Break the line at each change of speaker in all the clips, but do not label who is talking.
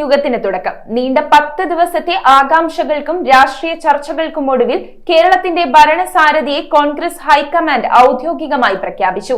യുഗത്തിന് തുടക്കം. നീണ്ട 10 ദിവസത്തെ ആകാംക്ഷകൾക്കും രാഷ്ട്രീയ ചർച്ചകൾക്കും ഒടുവിൽ കേരളത്തിന്റെ ഭരണസാരഥിയെ കോൺഗ്രസ് ഹൈക്കമാൻഡ് ഔദ്യോഗികമായി പ്രഖ്യാപിച്ചു.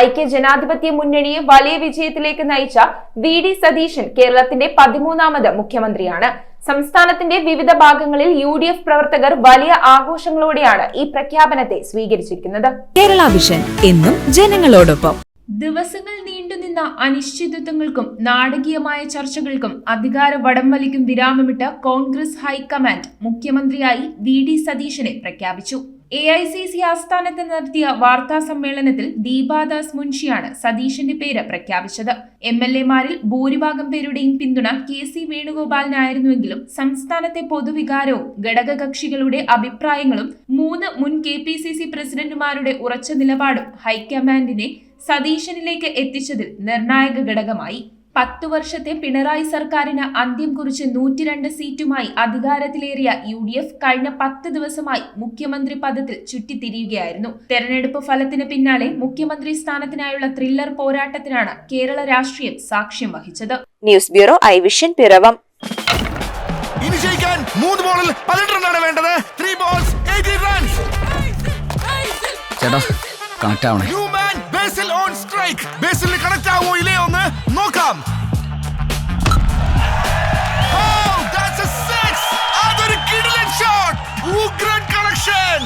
ഐക്യ ജനാധിപത്യ മുന്നണിയെ വലിയ വിജയത്തിലേക്ക് നയിച്ച വി.ഡി. സതീശൻ കേരളത്തിന്റെ 13ാമത് മുഖ്യമന്ത്രിയാണ്. സംസ്ഥാനത്തിന്റെ വിവിധ ഭാഗങ്ങളിൽ UDF പ്രവർത്തകർ വലിയ ആഘോഷങ്ങളോടെയാണ് ഈ പ്രഖ്യാപനത്തെ സ്വീകരിച്ചിരിക്കുന്നത്.
കേരള വിഷൻ എന്നും ജനങ്ങളോടൊപ്പം.
ദിവസങ്ങൾ നീണ്ടുനിന്ന അനിശ്ചിതത്വങ്ങൾക്കും നാടകീയമായ ചർച്ചകൾക്കും അധികാര വടംവലിക്കും വിരാമമിട്ട് കോൺഗ്രസ് ഹൈക്കമാൻഡ് മുഖ്യമന്ത്രിയായി വി.ഡി. സതീശനെ പ്രഖ്യാപിച്ചു. AICC ആസ്ഥാനത്ത് നടത്തിയ വാർത്താ സമ്മേളനത്തിൽ ദീപാദാസ് മുൻഷിയാണ് സതീശന്റെ പേര് പ്രഖ്യാപിച്ചത്. MLA-മാരിൽ ഭൂരിഭാഗം പേരുടെയും പിന്തുണ KC വേണുഗോപാലിനായിരുന്നുവെങ്കിലും സംസ്ഥാനത്തെ പൊതുവികാരവും ഘടകകക്ഷികളുടെ അഭിപ്രായങ്ങളും 3 മുൻ KPCC പ്രസിഡന്റുമാരുടെ ഉറച്ച നിലപാടും ഹൈക്കമാൻഡിനെ സതീശനിലേക്ക് എത്തിച്ചതിൽ നിർണായക ഘടകമായി. 10 വർഷത്തെ പിണറായി സർക്കാരിന് അന്ത്യം കുറിച്ച് 102 സീറ്റുമായി അധികാരത്തിലേറിയ UDF കഴിഞ്ഞ 10 ദിവസമായി മുഖ്യമന്ത്രി പദത്തിൽ ചുറ്റിത്തിരിയുകയായിരുന്നു. തെരഞ്ഞെടുപ്പ് ഫലത്തിന് പിന്നാലെ മുഖ്യമന്ത്രി സ്ഥാനത്തിനായുള്ള ത്രില്ലർ പോരാട്ടത്തിനാണ് കേരള രാഷ്ട്രീയം സാക്ഷ്യം വഹിച്ചത്.
News bureau ഐവിഷൻ Piravom.
ഇനി ജയിക്കാൻ 3 ബോളിൽ 18 റണ്ണാണ് വേണ്ടത്. 3 balls 18 runs.
ചേട്ടാ കണക്ട് ആവണേ.
Basil on strike. ബേസിലിന് കണക്ട് ആവോ ഇല്ലേ ഒന്ന് നോക്കാം. Oh, that's a 6. അതൊരു കിടിലൻ ഷോട്ട്. ഉഗ്രൻ connection.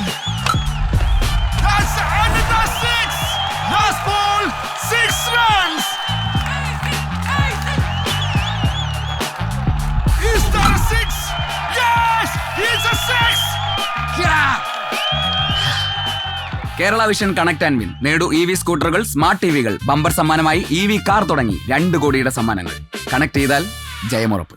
That's another 6. Last ball 6 runs. Is that a 6? Yes, it's a 6. Yeah.
Kerala vision connect and win. നേടൂ EV സ്കൂട്ടറുകൾ, സ്മാർട്ട് TVകൾ, ബമ്പർ സമ്മാനമായി EV കാർ തുടങ്ങി 2 കോടിയുടെ സമ്മാനങ്ങൾ. കണക്ട് ചെയ്താൽ ജയമുറപ്പ്.